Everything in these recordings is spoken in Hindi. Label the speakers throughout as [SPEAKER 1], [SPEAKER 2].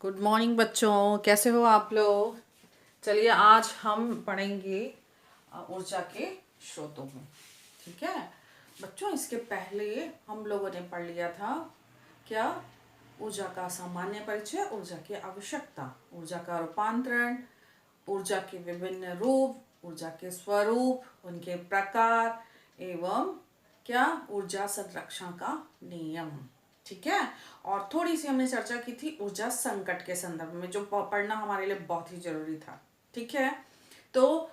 [SPEAKER 1] गुड मॉर्निंग बच्चों, कैसे हो आप लोग। चलिए आज हम पढ़ेंगे ऊर्जा के स्रोतों में। ठीक है बच्चों, इसके पहले हम लोगों ने पढ़ लिया था क्या, ऊर्जा का सामान्य परिचय, ऊर्जा की आवश्यकता, ऊर्जा का रूपांतरण, ऊर्जा के विभिन्न रूप, ऊर्जा के स्वरूप, उनके प्रकार एवं क्या ऊर्जा संरक्षण का नियम। ठीक है, और थोड़ी सी हमने चर्चा की थी ऊर्जा संकट के संदर्भ में, जो पढ़ना हमारे लिए बहुत ही जरूरी था। ठीक है, तो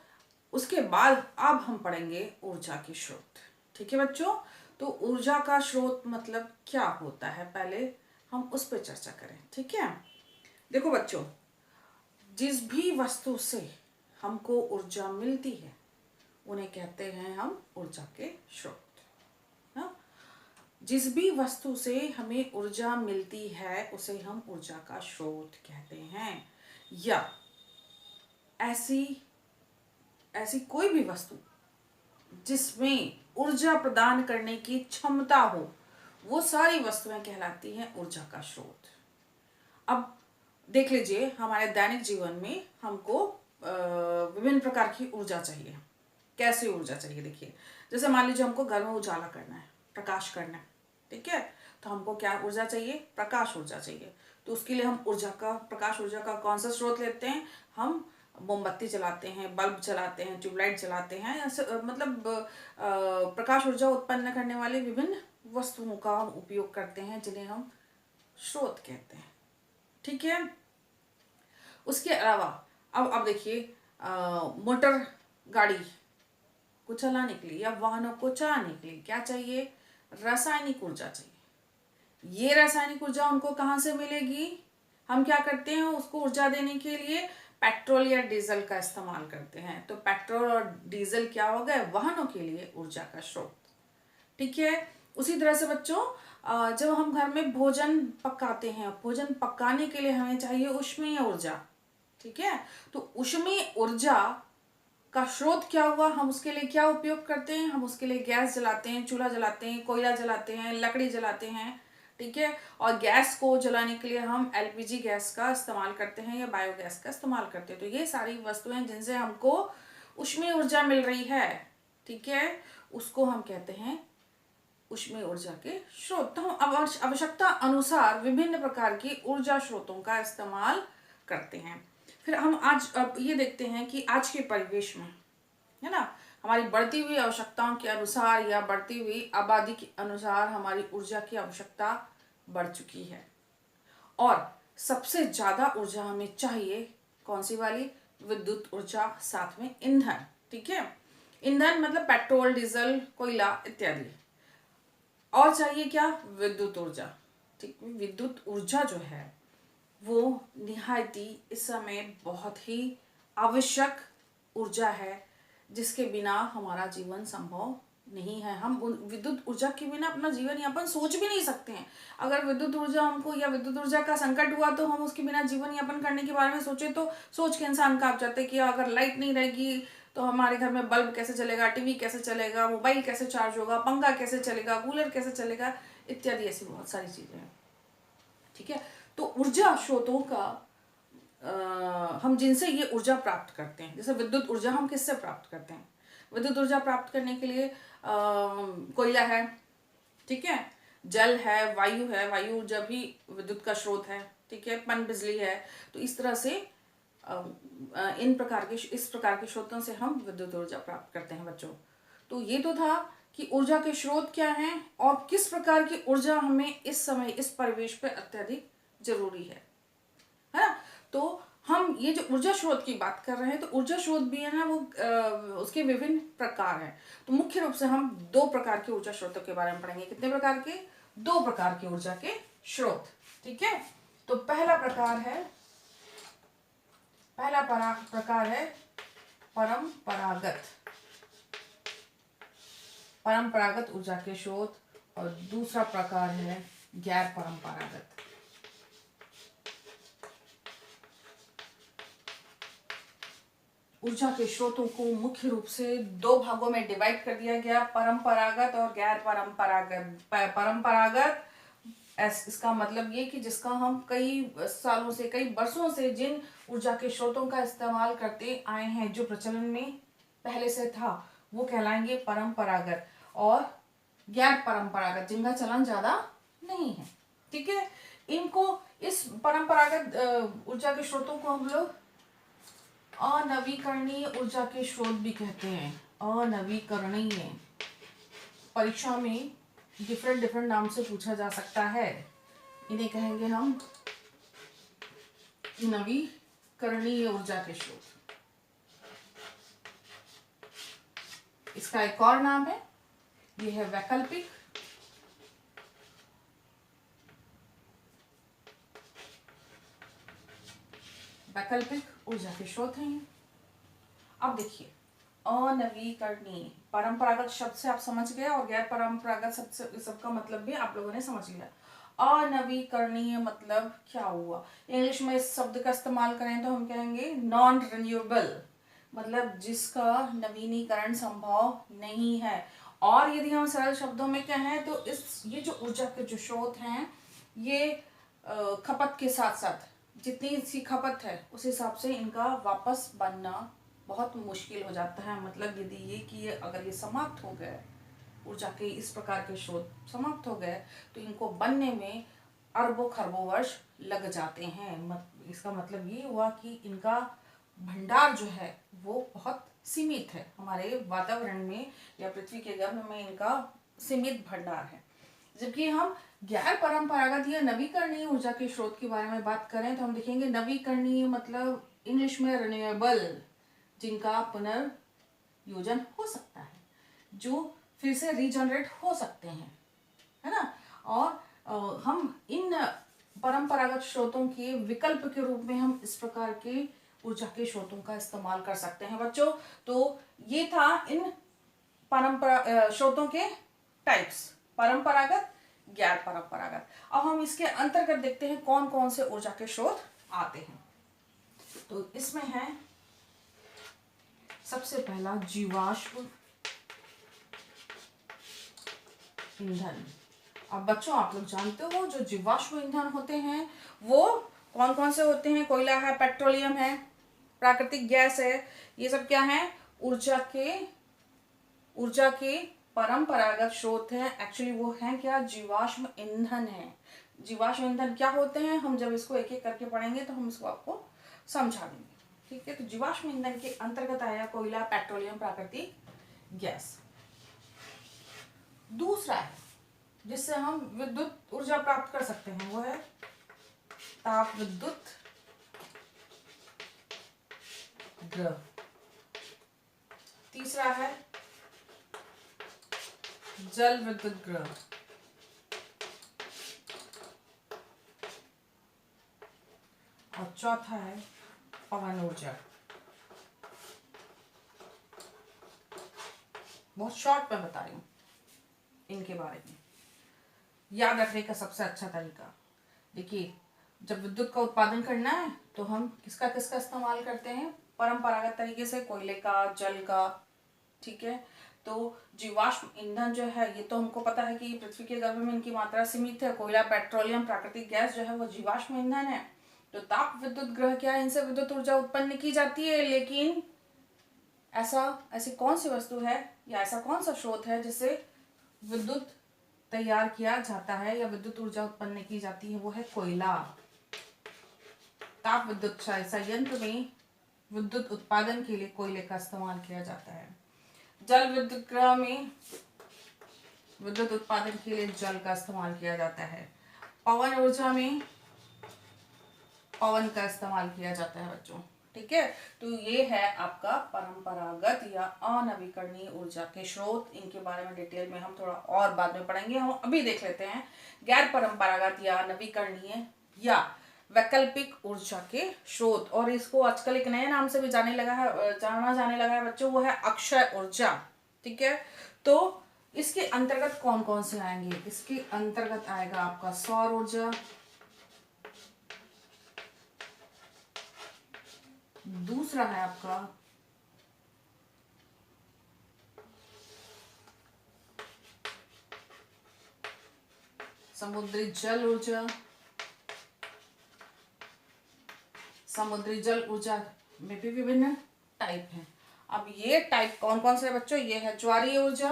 [SPEAKER 1] उसके बाद अब हम पढ़ेंगे ऊर्जा के स्रोत। ठीक है बच्चों, तो ऊर्जा का स्रोत मतलब क्या होता है, पहले हम उस पर चर्चा करें। ठीक है, देखो बच्चों, जिस भी वस्तु से हमको ऊर्जा मिलती है उन्हें कहते हैं हम ऊर्जा के स्रोत। हाँ? जिस भी वस्तु से हमें ऊर्जा मिलती है उसे हम ऊर्जा का स्रोत कहते हैं। या ऐसी ऐसी कोई भी वस्तु जिसमें ऊर्जा प्रदान करने की क्षमता हो, वो सारी वस्तुएं कहलाती हैं ऊर्जा का स्रोत। अब देख लीजिए, हमारे दैनिक जीवन में हमको विभिन्न प्रकार की ऊर्जा चाहिए। कैसी ऊर्जा चाहिए, देखिए, जैसे मान लीजिए हमको घर में उजाला करना है, प्रकाश करना है। ठीक है, तो हमको क्या ऊर्जा चाहिए, प्रकाश ऊर्जा चाहिए। तो उसके लिए हम प्रकाश ऊर्जा का कौन सा स्रोत लेते हैं, हम मोमबत्ती जलाते हैं, बल्ब जलाते हैं, ट्यूबलाइट जलाते हैं, ऐसे मतलब प्रकाश ऊर्जा उत्पन्न करने वाले विभिन्न वस्तुओं का हम उपयोग करते हैं जिन्हें हम स्रोत कहते हैं। ठीक है, उसके अलावा अब देखिए, मोटर गाड़ी को चलाने के लिए या वाहनों को चलाने के लिए क्या चाहिए, रासायनिक ऊर्जा चाहिए। ये रासायनिक ऊर्जा उनको कहाँ से मिलेगी, हम क्या करते हैं, उसको ऊर्जा देने के लिए पेट्रोल या डीजल का इस्तेमाल करते हैं। तो पेट्रोल और डीजल क्या हो गए, वाहनों के लिए ऊर्जा का स्रोत। ठीक है, उसी तरह से बच्चों, जब हम घर में भोजन पकाते हैं, भोजन पकाने के लिए हमें चाहिए ऊष्मीय ऊर्जा। ठीक है, तो ऊष्मीय ऊर्जा का स्रोत क्या हुआ, हम उसके लिए क्या उपयोग करते हैं, हम उसके लिए गैस जलाते हैं, चूल्हा जलाते हैं, कोयला जलाते हैं, लकड़ी जलाते हैं। ठीक है, और गैस को जलाने के लिए हम एलपीजी गैस का इस्तेमाल करते हैं या बायोगैस का इस्तेमाल करते हैं। तो ये सारी वस्तुएं जिनसे हमको ऊष्मीय ऊर्जा मिल रही है, ठीक है, उसको हम कहते हैं ऊष्मीय ऊर्जा के स्रोत। तो हम आवश्यकता अनुसार विभिन्न प्रकार की ऊर्जा स्रोतों का इस्तेमाल करते हैं। फिर हम आज अब ये देखते हैं कि आज के परिवेश में, है ना, हमारी बढ़ती हुई आवश्यकताओं के अनुसार या बढ़ती हुई आबादी के अनुसार हमारी ऊर्जा की आवश्यकता बढ़ चुकी है। और सबसे ज्यादा ऊर्जा हमें चाहिए कौन सी वाली, विद्युत ऊर्जा, साथ में ईंधन। ठीक है, ईंधन मतलब पेट्रोल, डीजल, कोयला इत्यादि। और चाहिए क्या, विद्युत ऊर्जा। ठीक, विद्युत ऊर्जा जो है वो निहायती इस समय बहुत ही आवश्यक ऊर्जा है, जिसके बिना हमारा जीवन संभव नहीं है। हम विद्युत ऊर्जा के बिना अपना जीवन यापन सोच भी नहीं सकते हैं। अगर विद्युत ऊर्जा हमको या विद्युत ऊर्जा का संकट हुआ तो हम उसके बिना जीवन यापन करने के बारे में सोचे तो सोच के इंसान कांप जाते कि अगर लाइट नहीं रहेगी तो हमारे घर में बल्ब कैसे चलेगा, टीवी कैसे चलेगा, मोबाइल कैसे चार्ज होगा, पंखा कैसे चलेगा, कूलर कैसे चलेगा, इत्यादि ऐसी बहुत सारी चीजें हैं। ठीक है, तो ऊर्जा स्रोतों का हम जिनसे ये ऊर्जा प्राप्त करते हैं, जैसे विद्युत ऊर्जा हम किससे प्राप्त करते हैं, विद्युत ऊर्जा प्राप्त करने के लिए कोयला है, ठीक है, जल है, वायु है, वायु ऊर्जा भी विद्युत का स्रोत है। ठीक है, पन बिजली है। तो इस तरह से इस प्रकार के स्रोतों से हम विद्युत ऊर्जा प्राप्त करते हैं बच्चों। तो ये तो था कि ऊर्जा के स्रोत क्या हैं और किस प्रकार की ऊर्जा हमें इस समय इस परिवेश पर अत्यधिक जरूरी है ना। तो हम ये जो ऊर्जा स्रोत की बात कर रहे हैं, तो ऊर्जा स्रोत भी है ना, वो उसके विभिन्न प्रकार हैं। तो मुख्य रूप से हम दो प्रकार के ऊर्जा स्रोतों के बारे में पढ़ेंगे। कितने प्रकार के, दो प्रकार के ऊर्जा के स्रोत। ठीक है, तो पहला प्रकार है परंपरागत ऊर्जा के स्रोत, और दूसरा प्रकार है गैर परंपरागत। ऊर्जा के स्रोतों को मुख्य रूप से दो भागों में डिवाइड कर दिया गया, परंपरागत और गैर परंपरागत। परंपरागत इसका मतलब ये कि जिसका हम कई सालों से, कई वर्षों से जिन ऊर्जा के स्रोतों का इस्तेमाल करते आए हैं, जो प्रचलन में पहले से था, वो कहलाएंगे परंपरागत, और गैर परंपरागत जिनका चलन ज्यादा नहीं है। ठीक है, इनको, इस परंपरागत ऊर्जा के स्रोतों को हम लोग अनवीकरणीय ऊर्जा के स्रोत भी कहते हैं। अनवीकरणीय, परीक्षा में डिफरेंट डिफरेंट नाम से पूछा जा सकता है। इन्हें कहेंगे हम नवीकरणीय ऊर्जा के स्रोत। इसका एक और नाम है, यह है वैकल्पिक ऊर्जा के स्रोत हैं। अब देखिए, अनवीकरणीय, परंपरागत शब्द से आप समझ गए, और गैर परंपरागत शब्द से सबका मतलब भी आप लोगों ने समझ लिया। अनवीकरणीय मतलब क्या हुआ? इंग्लिश में इस शब्द का इस्तेमाल करें तो हम कहेंगे नॉन रिन्यूएबल, मतलब जिसका नवीनीकरण संभव नहीं है। और यदि हम सरल शब्दों में कहें तो ये जो ऊर्जा के जो स्रोत हैं, ये खपत के साथ साथ जितनी सी खपत है उस हिसाब से इनका वापस बनना बहुत मुश्किल हो जाता है। मतलब यदि ये अगर ये समाप्त हो गए, ऊर्जा के इस प्रकार के स्रोत समाप्त हो गए, तो इनको बनने में अरबों खरबों वर्ष लग जाते हैं। इसका मतलब ये हुआ कि इनका भंडार जो है वो बहुत सीमित है। हमारे वातावरण में या पृथ्वी के गर्भ में इनका सीमित भंडार है। जबकि हम गैर परंपरागत या नवीकरणीय ऊर्जा के स्रोत के बारे में बात करें तो हम देखेंगे नवीकरणीय मतलब इंग्लिश में रिन्यूएबल, जिनका पुनर्योजन हो सकता है, जो फिर से रीजनरेट हो सकते हैं, है ना। और हम इन परंपरागत स्रोतों के विकल्प के रूप में हम इस प्रकार के ऊर्जा के स्रोतों का इस्तेमाल कर सकते हैं बच्चों। तो ये था इन स्रोतों के टाइप्स, परंपरागत, गैर परंपरागत। अब हम इसके अंतर्गत देखते हैं कौन कौन से ऊर्जा के स्रोत आते हैं। तो इसमें है सबसे पहला जीवाश्म ईंधन। अब बच्चों आप लोग जानते हो जो जीवाश्म ईंधन होते हैं वो कौन कौन से होते हैं? कोयला है, पेट्रोलियम है, प्राकृतिक गैस है। ये सब क्या है? ऊर्जा के परंपरागत स्रोत हैं। एक्चुअली वो हैं क्या? जीवाश्म ईंधन है। जीवाश्म ईंधन क्या होते हैं, हम जब इसको एक एक करके पढ़ेंगे तो हम इसको आपको समझा देंगे। ठीक है, तो जीवाश्म ईंधन के अंतर्गत आया कोयला, पेट्रोलियम, प्राकृतिक गैस। दूसरा है जिससे हम विद्युत ऊर्जा प्राप्त कर सकते हैं, वो है ताप विद्युत ग्रह। तीसरा है जल विद्युत ग्रह। और चौथा है पवन ऊर्जा। बहुत शॉर्ट में बता रही हूं इनके बारे में। याद रखने का सबसे अच्छा तरीका, देखिए जब विद्युत का उत्पादन करना है तो हम किसका किसका इस्तेमाल करते हैं? परंपरागत तरीके से कोयले का, जल का। ठीक है, तो जीवाश्म ईंधन जो है ये तो हमको पता है कि पृथ्वी के गर्भ में इनकी मात्रा सीमित है। कोयला, पेट्रोलियम, प्राकृतिक गैस जो है वो जीवाश्म ईंधन है। तो ताप विद्युत ग्रह क्या है? इनसे विद्युत ऊर्जा उत्पन्न की जाती है, लेकिन ऐसी कौन सी वस्तु है या ऐसा कौन सा स्रोत है जिससे विद्युत तैयार किया जाता है या विद्युत ऊर्जा उत्पन्न की जाती है? वो है कोयला। ताप विद्युत संयंत्र में विद्युत उत्पादन के लिए कोयले का इस्तेमाल किया जाता है। जल विद्युत ग्रह में विद्युत उत्पादन के लिए जल का इस्तेमाल किया जाता है। पवन ऊर्जा में पवन का इस्तेमाल किया जाता है बच्चों। ठीक है, तो ये है आपका परंपरागत या अनवीकरणीय ऊर्जा के स्रोत। इनके बारे में डिटेल में हम थोड़ा और बाद में पढ़ेंगे। हम अभी देख लेते हैं गैर परंपरागत या नवीकरणीय या वैकल्पिक ऊर्जा के स्रोत। और इसको आजकल एक नए नाम से भी जाना जाने लगा है बच्चों, वो है अक्षय ऊर्जा। ठीक है, तो इसके अंतर्गत कौन कौन से आएंगे? इसके अंतर्गत आएगा आपका सौर ऊर्जा, दूसरा है आपका समुद्री जल ऊर्जा, समुद्री जल ऊर्जा में भी विभिन्न टाइप हैं। अब ये टाइप कौन कौन से बच्चों? ये है ज्वारीय ऊर्जा,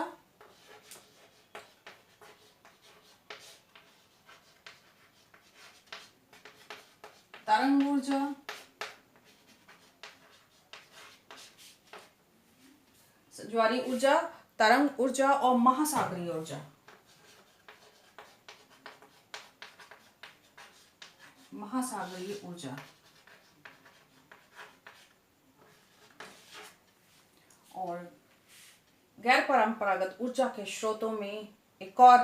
[SPEAKER 1] तरंग ऊर्जा, ज्वारीय ऊर्जा, तरंग ऊर्जा और महासागरीय ऊर्जा। महासागरीय ऊर्जा और गैर परंपरागत ऊर्जा के स्रोतों में एक और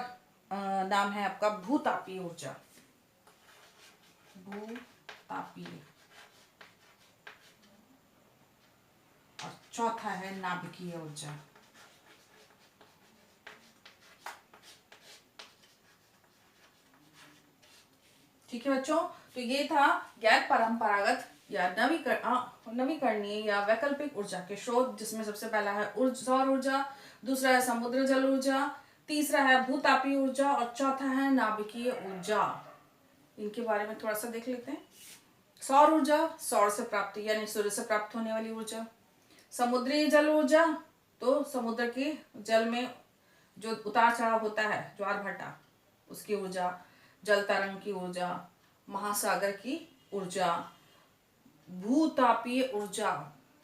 [SPEAKER 1] नाम है आपका भूतापीय ऊर्जा। भूतापीय। और चौथा है नाभिकीय ऊर्जा। ठीक है बच्चों, तो ये था गैर परंपरागत या नवीकरणीय या वैकल्पिक ऊर्जा के स्रोत, जिसमें सबसे पहला है सौर ऊर्जा, दूसरा है समुद्र जल ऊर्जा, तीसरा है भूतापीय ऊर्जा और चौथा है नाभिकीय ऊर्जा। इनके बारे में थोड़ा सा देख लेते हैं। सौर ऊर्जा, सौर से प्राप्त यानी सूर्य से प्राप्त होने वाली ऊर्जा। समुद्री जल ऊर्जा, तो समुद्र के जल में जो उतार चढ़ाव होता है, ज्वार भाटा, उसकी ऊर्जा। जल तरंग की ऊर्जा, महासागर की ऊर्जा। भूतापीय ऊर्जा,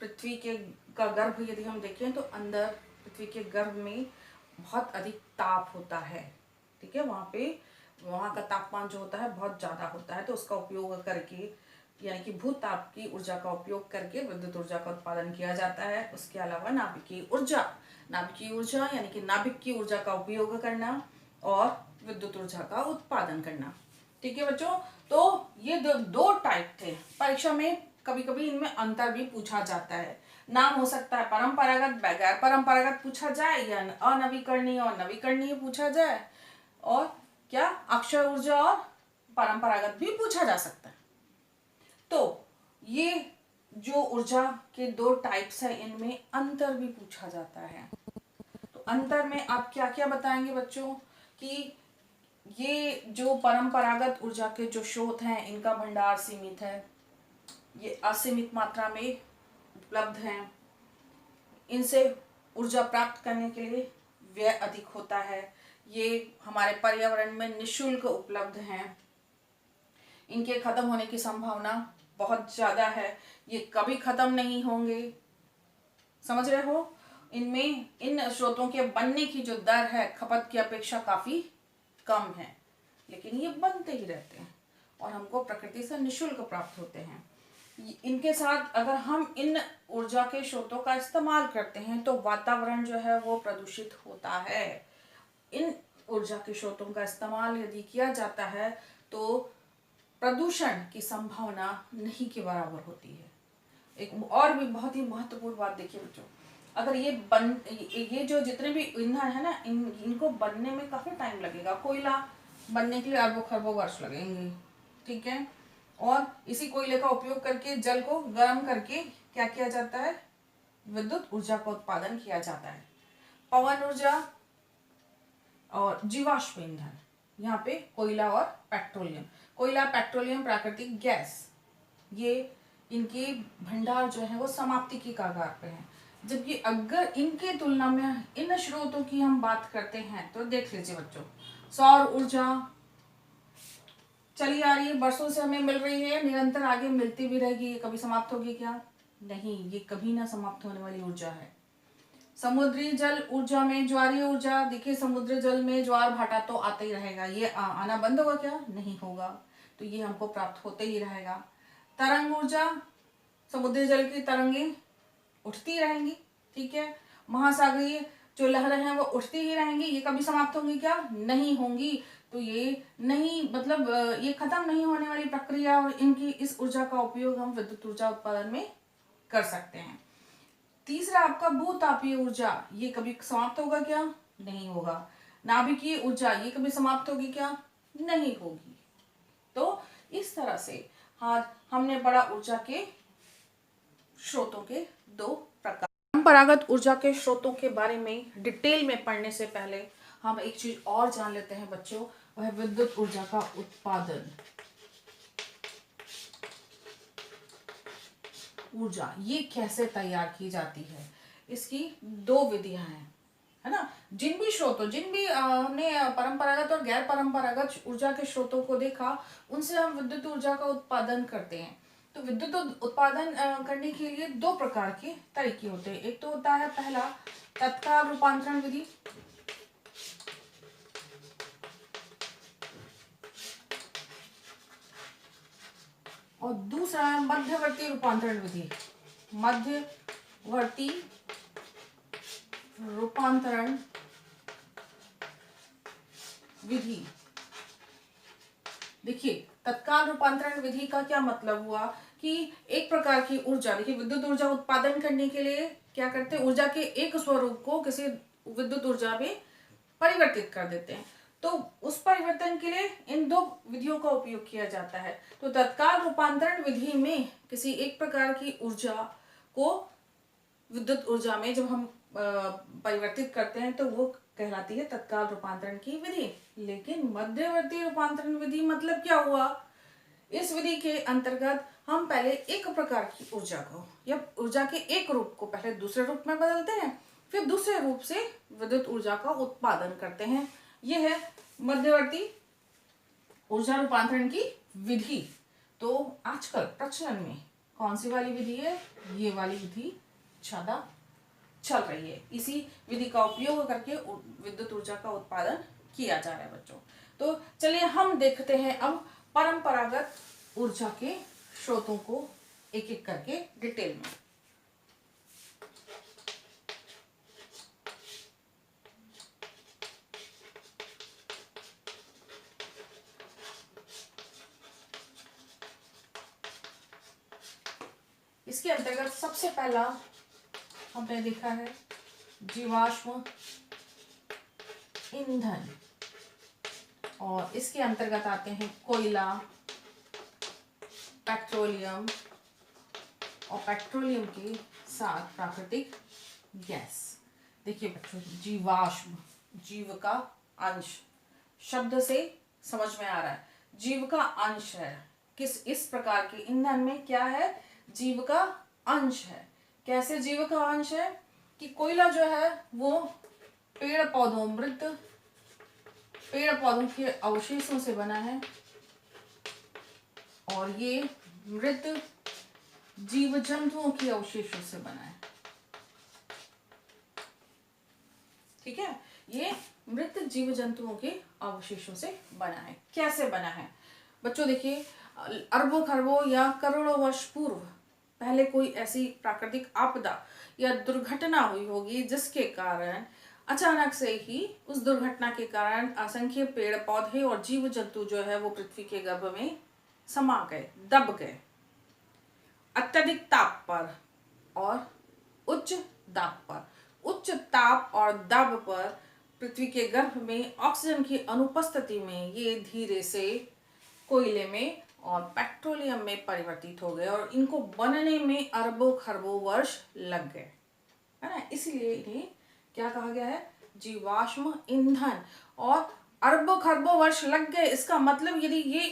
[SPEAKER 1] पृथ्वी के का गर्भ यदि हम देखें तो अंदर पृथ्वी के गर्भ में बहुत अधिक ताप होता है। ठीक है, वहाँ का तापमान जो होता है बहुत ज़्यादा होता है, तो उसका उपयोग करके यानी कि भूताप की ऊर्जा का उपयोग करके विद्युत ऊर्जा का उत्पादन किया जाता है। उसके अलावा नाभिकीय ऊर्जा, नाभिकीय ऊर्जा यानी कि नाभिक की ऊर्जा का उपयोग करना और विद्युत ऊर्जा का उत्पादन करना। ठीक है बच्चों, तो ये दो टाइप थे। परीक्षा में कभी कभी इनमें अंतर भी पूछा जाता है। नाम हो सकता है परंपरागत, गैर परंपरागत पूछा जाए, या अनवीकरणीय और नवीकरणीय पूछा जाए, और क्या अक्षय ऊर्जा और परंपरागत भी पूछा जा सकता है। तो ये जो ऊर्जा के दो टाइप्स है, इनमें अंतर भी पूछा जाता है। तो अंतर में आप क्या क्या बताएंगे बच्चों? कि ये जो परंपरागत ऊर्जा के जो स्रोत हैं, इनका भंडार सीमित है, ये असीमित मात्रा में उपलब्ध हैं, इनसे ऊर्जा प्राप्त करने के लिए व्यय अधिक होता है, ये हमारे पर्यावरण में निःशुल्क उपलब्ध हैं, इनके खत्म होने की संभावना बहुत ज़्यादा है, ये कभी खत्म नहीं होंगे। समझ रहे हो? इनमें इन स्रोतों के बनने की जो दर है खपत की अपेक्षा काफ़ी कम है, लेकिन ये बनते ही रहते हैं और हमको प्रकृति से निःशुल्क प्राप्त होते हैं। इनके साथ अगर हम इन ऊर्जा के स्रोतों का इस्तेमाल करते हैं तो वातावरण जो है वो प्रदूषित होता है। इन ऊर्जा के स्रोतों का इस्तेमाल यदि किया जाता है तो प्रदूषण की संभावना नहीं के बराबर होती है। एक और भी बहुत ही महत्वपूर्ण बात देखिए बच्चों, अगर ये जो जितने भी ईंधन है ना, इनको बनने में काफी टाइम लगेगा। कोयला बनने के लिए अरबों खरबों वर्ष लगेंगे। ठीक है, और इसी कोयले का उपयोग करके जल को गर्म करके क्या किया जाता है? विद्युत ऊर्जा का उत्पादन किया जाता है। पवन ऊर्जा और जीवाश्म ईंधन, यहाँ पे कोयला और पेट्रोलियम, कोयला पेट्रोलियम प्राकृतिक गैस, ये इनके भंडार जो है वो समाप्ति की कगार पे है। जबकि अगर इनके तुलना में इन स्रोतों की हम बात करते हैं तो देख लीजिए बच्चों, सौर ऊर्जा चली आ रही है, वर्षों से हमें मिल रही है, निरंतर आगे मिलती भी रहेगी। ये कभी समाप्त होगी क्या? नहीं, ये कभी ना समाप्त होने वाली ऊर्जा है। समुद्री जल ऊर्जा में ज्वारीय ऊर्जा, देखिए समुद्र जल में ज्वार भाटा तो आता ही रहेगा, ये आना बंद होगा क्या? नहीं होगा, तो ये हमको प्राप्त होते ही रहेगा। तरंग ऊर्जा, समुद्री जल की तरंगें उठती रहेंगी। ठीक है, महासागरीय जो लहरें हैं वो उठती ही रहेंगी, ये कभी समाप्त होंगी क्या? नहीं होंगी। तो ये नहीं मतलब ये खत्म नहीं होने वाली प्रक्रिया, और इनकी इस ऊर्जा का उपयोग हम विद्युत ऊर्जा उत्पादन में कर सकते हैं। तीसरा आपका भूतापीय ऊर्जा, ये कभी समाप्त होगा क्या? नहीं होगा। नाभिकीय ऊर्जा, ये कभी समाप्त होगी क्या? नहीं होगी। तो इस तरह से आज हमने पढ़ा ऊर्जा के स्रोतों के दो प्रकार। परंपरागत ऊर्जा के स्रोतों के बारे में डिटेल में पढ़ने से पहले हम एक चीज और जान लेते हैं बच्चों, वह विद्युत ऊर्जा का उत्पादन। ऊर्जा ये कैसे तैयार की जाती है, इसकी दो विधियां हैं, है ना। जिन भी स्रोतों, जिन भी हमने परंपरागत और गैर परंपरागत ऊर्जा के स्रोतों को देखा, उनसे हम विद्युत ऊर्जा का उत्पादन करते हैं। तो विद्युत उत्पादन करने के लिए दो प्रकार के तरीके होते हैं। एक तो होता है पहला तत्काल रूपांतरण विधि, और दूसरा है मध्यवर्ती रूपांतरण विधि। मध्यवर्ती रूपांतरण विधि। देखिए, तत्काल रूपांतरण विधि का क्या मतलब हुआ कि एक प्रकार की ऊर्जा, देखिए विद्युत ऊर्जा उत्पादन करने के लिए क्या करते हैं, ऊर्जा के एक स्वरूप को किसी विद्युत ऊर्जा में परिवर्तित कर देते हैं। तो उस परिवर्तन के लिए इन दो विधियों का उपयोग किया जाता है। तो तत्काल रूपांतरण विधि में किसी एक प्रकार की ऊर्जा को विद्युत ऊर्जा में जब हम परिवर्तित करते हैं तो वो कहलाती है तत्काल रूपांतरण की विधि। लेकिन मध्यवर्ती रूपांतरण विधि मतलब क्या हुआ, इस विधि के अंतर्गत हम पहले एक प्रकार की ऊर्जा को या ऊर्जा के एक रूप को पहले दूसरे रूप में बदलते हैं, फिर दूसरे रूप से विद्युत ऊर्जा का उत्पादन करते हैं। यह है मध्यवर्ती ऊर्जा रूपांतरण की विधि। तो आजकल प्रचलन में कौन सी वाली विधि है, ये वाली विधि ज्यादा चल रही है। इसी विधि का उपयोग करके विद्युत ऊर्जा का उत्पादन किया जा रहा है बच्चों। तो चलिए हम देखते हैं अब परंपरागत ऊर्जा के स्रोतों को एक एक करके डिटेल में। इसके अंतर्गत सबसे पहला हमने देखा है जीवाश्म ईंधन, और इसके अंतर्गत आते हैं कोयला, पेट्रोलियम, और पेट्रोलियम के साथ प्राकृतिक गैस। देखिए बच्चों, जीवाश्म, जीव का अंश, शब्द से समझ में आ रहा है, जीव का अंश है। किस इस प्रकार के ईंधन में क्या है, जीव का अंश है। कैसे जीव का अंश है कि कोयला जो है वो पेड़ पौधों, मृत पेड़ पौधों के अवशेषों से बना है, और ये मृत जीव जंतुओं के अवशेषों से बना है। ठीक है, ये मृत जीव जंतुओं के अवशेषों से बना है। कैसे बना है बच्चों, देखिए अरबों खरबों या करोड़ों वर्ष पूर्व पहले कोई ऐसी प्राकृतिक आपदा या दुर्घटना हुई होगी जिसके कारण अचानक से ही उस दुर्घटना के कारण असंख्य पेड़ पौधे और जीव जंतु जो है वो पृथ्वी के गर्भ में समा गए, दब गए। अत्यधिक ताप पर और उच्च दाब पर, उच्च ताप और दाब पर पृथ्वी के गर्भ में ऑक्सीजन की अनुपस्थिति में ये धीरे से कोयले में और पेट्रोलियम में परिवर्तित हो गए, और इनको बनने में अरबों खरबों वर्ष लग गए, है ना। इसलिए इन्हें क्या कहा गया है, जीवाश्म ईंधन। और अरबों खरबों वर्ष लग गए, इसका मतलब यदि ये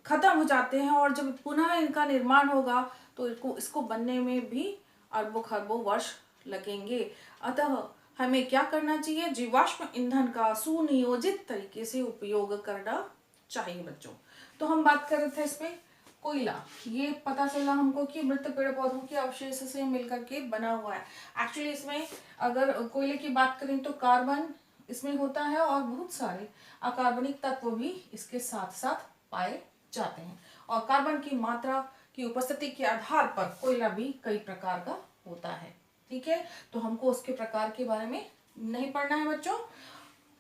[SPEAKER 1] खत्म हो जाते हैं और जब पुनः इनका निर्माण होगा तो इसको बनने में भी अरबों खरबों वर्ष लगेंगे। अतः हमें क्या करना चाहिए, जीवाश्म ईंधन का सुनियोजित तरीके से उपयोग करना चाहिए बच्चों। तो हम बात कर रहे थे इसमें कोयला, ये पता चला हमको कि मृत पेड़ पौधों के अवशेष से मिलकर के बना हुआ है। एक्चुअली इसमें अगर कोयले की बात करें तो कार्बन इसमें होता है, और बहुत सारे अकार्बनिक तत्व भी इसके साथ साथ पाए जाते हैं, और कार्बन की मात्रा की उपस्थिति के आधार पर कोयला भी कई प्रकार का होता है। ठीक है, तो हमको उसके प्रकार के बारे में नहीं पढ़ना है बच्चों।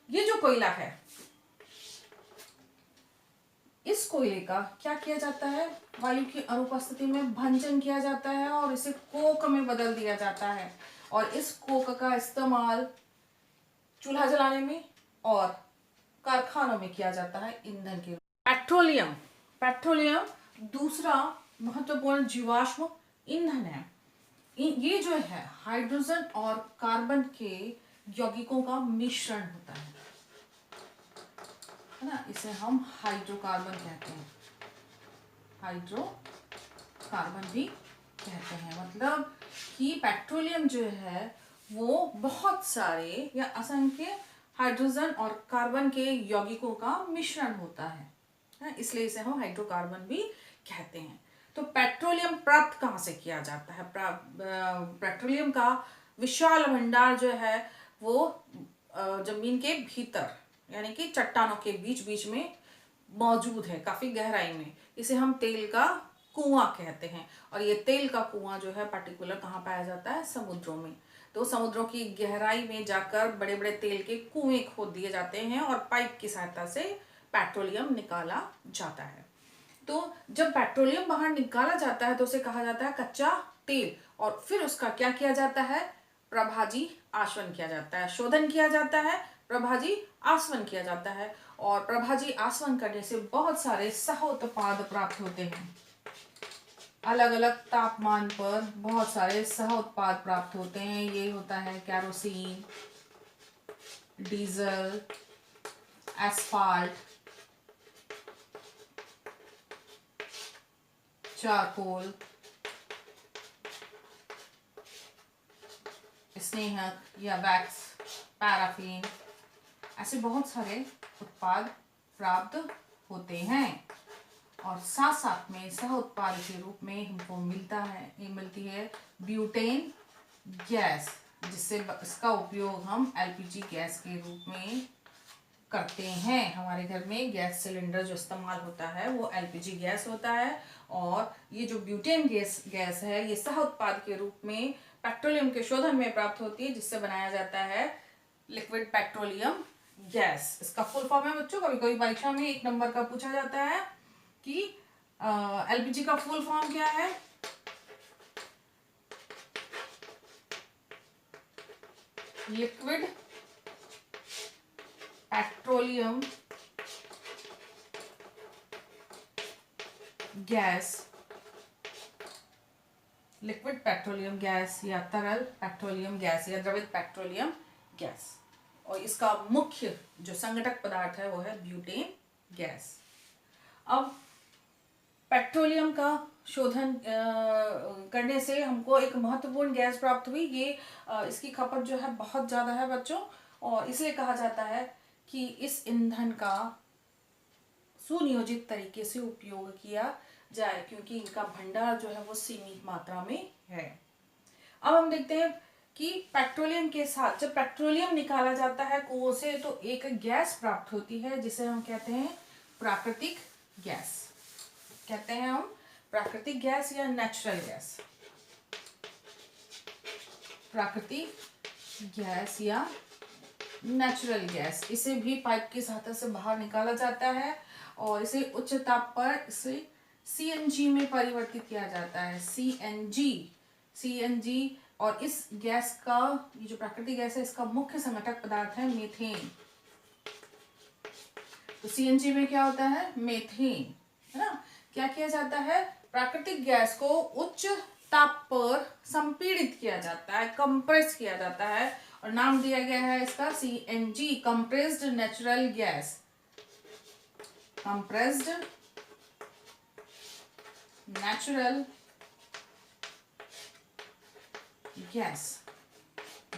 [SPEAKER 1] ये जो कोयला है, इस कोयले का क्या किया जाता है, वायु की अनुपस्थिति में भंजन किया जाता है और इसे कोक में बदल दिया जाता है, और इस कोक का इस्तेमाल चूल्हा जलाने में और कारखानों में किया जाता है ईंधन के। पेट्रोलियम, पेट्रोलियम दूसरा महत्वपूर्ण जीवाश्म ईंधन है। ये जो है हाइड्रोजन और कार्बन के यौगिकों का मिश्रण होता है। है ना, इसे हम हाइड्रोकार्बन कहते हैं, हाइड्रोकार्बन भी कहते हैं। मतलब कि पेट्रोलियम जो है वो बहुत सारे या असंख्य हाइड्रोजन और कार्बन के यौगिकों का मिश्रण होता है, इसलिए इसे हम हाइड्रोकार्बन भी कहते हैं। तो पेट्रोलियम प्राप्त कहाँ से किया जाता है? पेट्रोलियम का विशाल भंडार जो है वो जमीन के भीतर यानी कि चट्टानों के बीच बीच में मौजूद है, काफी गहराई में। इसे हम तेल का कुआं कहते हैं। और ये तेल का कुआं जो है पर्टिकुलर कहाँ पाया जाता है? समुद्रों में। तो समुद्रों की गहराई में जाकर बड़े बड़े तेल के कुएं खोद दिए जाते हैं और पाइप की सहायता से पेट्रोलियम निकाला जाता है। तो जब पेट्रोलियम बाहर निकाला जाता है तो उसे कहा जाता है कच्चा तेल। और फिर उसका क्या किया जाता है? प्रभाजी आसवन किया जाता है, शोधन किया जाता है, प्रभाजी आसवन किया जाता है। और प्रभाजी आसवन करने से बहुत सारे सह उत्पाद प्राप्त होते हैं। अलग अलग तापमान पर बहुत सारे सह उत्पाद प्राप्त होते हैं। ये होता है कैरोसिन, डीजल, एस्फाल्ट, चारकोल, स्नेहक या वैक्स, पैराफिन, ऐसे बहुत सारे उत्पाद प्राप्त होते हैं। और साथ साथ में सह उत्पाद के रूप में हमको मिलती है ब्यूटेन गैस, जिससे इसका उपयोग हम एलपीजी गैस के रूप में करते हैं। हमारे घर में गैस सिलेंडर जो इस्तेमाल होता है वो एलपीजी गैस होता है। और ये जो ब्यूटेन गैस है ये सह उत्पाद के रूप में पेट्रोलियम के शोधन में प्राप्त होती है, जिससे बनाया जाता है लिक्विड पेट्रोलियम गैस। इसका फुल फॉर्म है बच्चों, कभी कभी परीक्षा में 1 नंबर का पूछा जाता है कि एलपीजी का फुल फॉर्म क्या है? Liquid petroleum gas, liquid petroleum gas या तरल पेट्रोलियम गैस या द्रवित पेट्रोलियम गैस। और इसका मुख्य जो संघटक पदार्थ है वो है ब्यूटेन गैस। अब पेट्रोलियम का शोधन करने से हमको एक महत्वपूर्ण गैस प्राप्त हुई। ये इसकी खपत जो है बहुत ज़्यादा है बच्चों, और इसलिए कहा जाता है कि इस ईंधन का सुनियोजित तरीके से उपयोग किया जाए, क्योंकि इनका भंडार जो है वो सीमित मात्रा में है। अब हम देखते हैं कि पेट्रोलियम के साथ जब पेट्रोलियम निकाला जाता है कुओं से तो एक गैस प्राप्त होती है जिसे हम कहते हैं प्राकृतिक गैस। कहते हैं हम प्राकृतिक गैस या नेचुरल गैस। प्राकृतिक गैस या नेचुरल गैस, इसे भी पाइप की सहायता से बाहर निकाला जाता है और इसे उच्च ताप पर इसे सीएनजी में परिवर्तित किया जाता है। सीएनजी। और इस गैस का, ये जो प्राकृतिक गैस है, इसका मुख्य संघटक पदार्थ है मीथेन। तो सीएनजी में क्या होता है? मीथेन, है ना। क्या किया जाता है? प्राकृतिक गैस को उच्च ताप पर संपीड़ित किया जाता है, कंप्रेस किया जाता है, और नाम दिया गया है इसका CNG, compressed natural gas. Compressed natural gas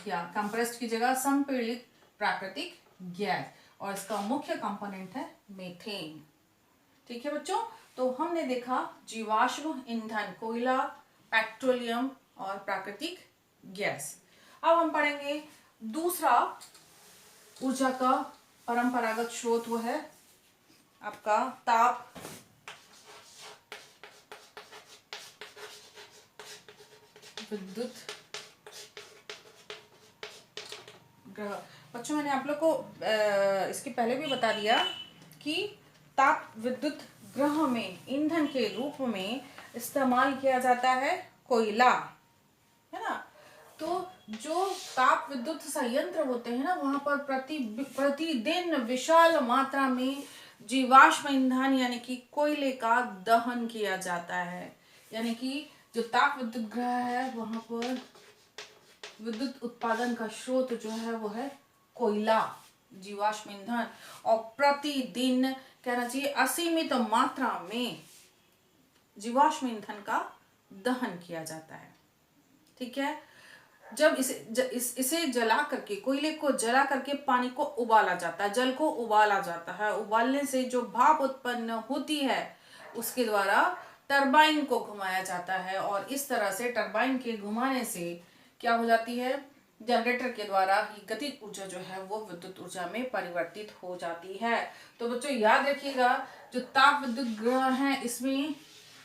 [SPEAKER 1] या कंप्रेस्ड की जगह संपीड़ित प्राकृतिक गैस, और इसका मुख्य कंपोनेंट है मीथेन। ठीक है बच्चों, तो हमने देखा जीवाश्म ईंधन, कोयला, पेट्रोलियम और प्राकृतिक गैस। अब हम पढ़ेंगे दूसरा ऊर्जा का परंपरागत स्रोत, वो है आपका ताप विद्युत ग्रह। बच्चों मैंने आप लोग को इसके पहले भी बता दिया कि ताप विद्युत ग्रह में ईंधन के रूप में इस्तेमाल किया जाता है कोयला, है ना। तो जो ताप विद्युत संयंत्र होते हैं ना, वहां पर प्रतिदिन विशाल मात्रा में जीवाश्म ईंधन यानी कि कोयले का दहन किया जाता है। यानी कि जो ताप विद्युत ग्रह है वहां पर विद्युत उत्पादन का स्रोत जो है वो है कोयला जीवाश्म ईंधन और प्रतिदिन कहना चाहिए असीमित मात्रा में जीवाश्म ईंधन का दहन किया जाता है। ठीक है, जब इसे जला करके, कोयले को जला करके पानी को उबाला जाता है, जल को उबाला जाता है। उबालने से जो भाप उत्पन्न होती है उसके द्वारा टरबाइन को घुमाया जाता है और इस तरह से टरबाइन के घुमाने से क्या हो जाती है, जनरेटर के द्वारा ही गतिज ऊर्जा जो है वो विद्युत ऊर्जा में परिवर्तित हो जाती है। तो बच्चों याद रखिएगा, जो ताप विद्युत गृह है इसमें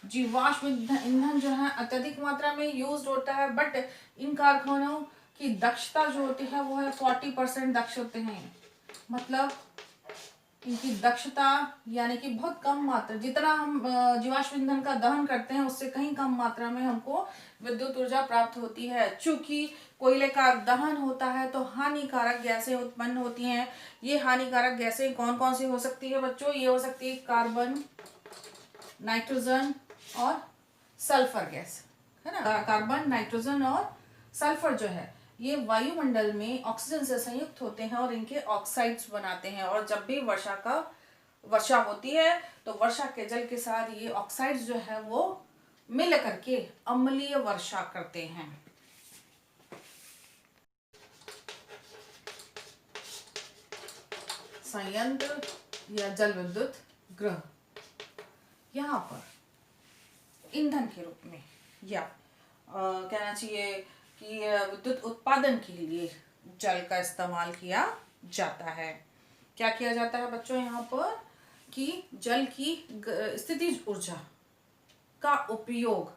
[SPEAKER 1] जीवाश्म ईंधन जो है अत्यधिक मात्रा में यूज होता है, बट इन कारखानों की दक्षता जो होती है वो है 40% दक्ष होते हैं। मतलब इनकी दक्षता यानी कि बहुत कम मात्रा, जितना हम जीवाश्म ईंधन का दहन करते हैं उससे कहीं कम मात्रा में हमको विद्युत ऊर्जा प्राप्त होती है। चूंकि कोयले का दहन होता है तो हानिकारक गैसें उत्पन्न होती हैं। ये हानिकारक गैसें कौन कौन सी हो सकती है बच्चों? ये हो सकती है कार्बन, नाइट्रोजन और सल्फर गैस, है ना। कार्बन, नाइट्रोजन और सल्फर जो है ये वायुमंडल में ऑक्सीजन से संयुक्त होते हैं और इनके ऑक्साइड्स बनाते हैं। और जब भी वर्षा होती है तो वर्षा के जल के साथ ये ऑक्साइड्स जो है वो मिल करके अम्लीय वर्षा करते हैं। संयंत्र या जल विद्युत गृह यहाँ पर ईंधन के रूप में या कहना चाहिए कि विद्युत उत्पादन के लिए जल का इस्तेमाल किया जाता है। क्या किया जाता है बच्चों यहाँ पर कि जल की स्थितिज ऊर्जा का उपयोग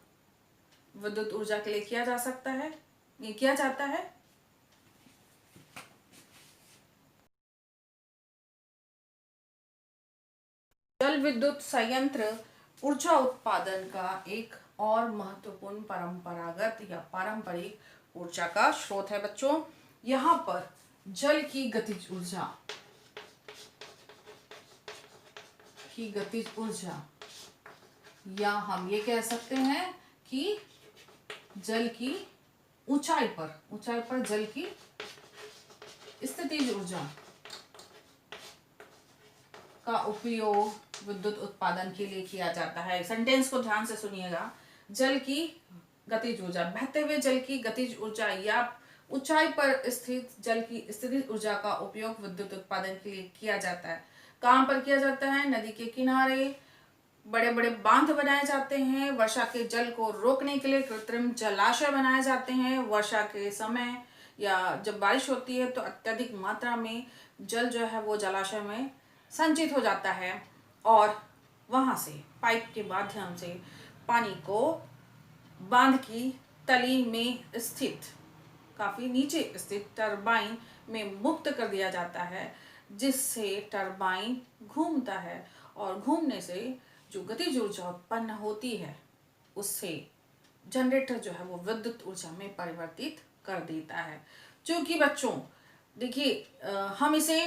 [SPEAKER 1] विद्युत ऊर्जा के लिए किया जा सकता है, ये किया जाता है। जल विद्युत संयंत्र ऊर्जा उत्पादन का एक और महत्वपूर्ण परंपरागत या पारंपरिक ऊर्जा का स्रोत है बच्चों। यहाँ पर जल की गतिज ऊर्जा या हम ये कह सकते हैं कि जल की ऊंचाई पर जल की स्थितिज ऊर्जा का उपयोग विद्युत उत्पादन के लिए किया जाता है। सेंटेंस को ध्यान से सुनिएगा। जल की गतिज ऊर्जा, बहते हुए जल की गतिज ऊर्जा या ऊंचाई पर स्थित जल की स्थितिज ऊर्जा का उपयोग विद्युत उत्पादन के लिए किया जाता है। कहाँ पर किया जाता है? नदी के किनारे बड़े बड़े बांध बनाए जाते हैं। वर्षा के जल को रोकने के लिए कृत्रिम जलाशय बनाए जाते हैं। वर्षा के समय या जब बारिश होती है तो अत्यधिक मात्रा में जल जो है वो जलाशय में संचित हो जाता है और वहां से पाइप के माध्यम से पानी को बांध की तली में स्थित, काफी नीचे स्थित टरबाइन में मुक्त कर दिया जाता है, जिससे टरबाइन घूमता है और घूमने से जो गतिज ऊर्जा उत्पन्न होती है उससे जनरेटर जो है वो विद्युत ऊर्जा में परिवर्तित कर देता है। क्योंकि बच्चों देखिए, हम इसे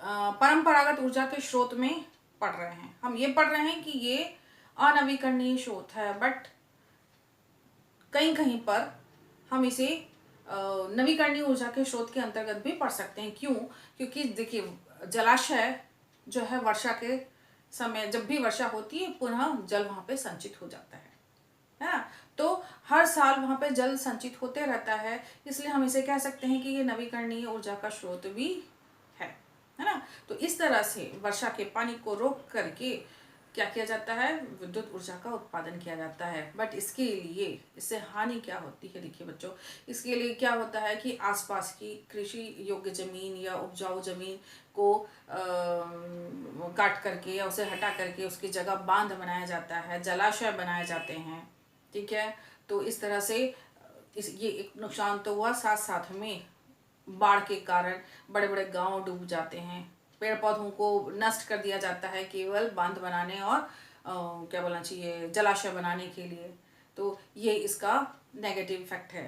[SPEAKER 1] परंपरागत ऊर्जा के स्रोत में पढ़ रहे हैं। हम ये पढ़ रहे हैं कि ये अनवीकरणीय स्रोत है, बट कहीं कहीं पर हम इसे नवीकरणीय ऊर्जा के स्रोत के अंतर्गत भी पढ़ सकते हैं। क्यों? क्योंकि देखिए, जलाशय जो है वर्षा के समय जब भी वर्षा होती है पुनः जल वहां पे संचित हो जाता है ना। तो हर साल वहां पे जल संचित होते रहता है, इसलिए हम इसे कह सकते हैं कि ये नवीकरणीय ऊर्जा का स्रोत भी है ना। तो इस तरह से वर्षा के पानी को रोक करके क्या किया जाता है? विद्युत ऊर्जा का उत्पादन किया जाता है। बट इससे हानि क्या होती है? देखिए बच्चों, इसके लिए क्या होता है कि आसपास की कृषि योग्य जमीन या उपजाऊ जमीन को काट करके या उसे हटा करके उसकी जगह बांध बनाया जाता है, जलाशय बनाए जाते हैं। ठीक है, तो इस तरह से ये एक नुकसान तो हुआ, साथ साथ में बाढ़ के कारण बड़े बड़े गांव डूब जाते हैं। पेड़ पौधों को नष्ट कर दिया जाता है केवल बांध बनाने और क्या बोलना चाहिए, जलाशय बनाने के लिए। तो ये इसका नेगेटिव इफेक्ट है।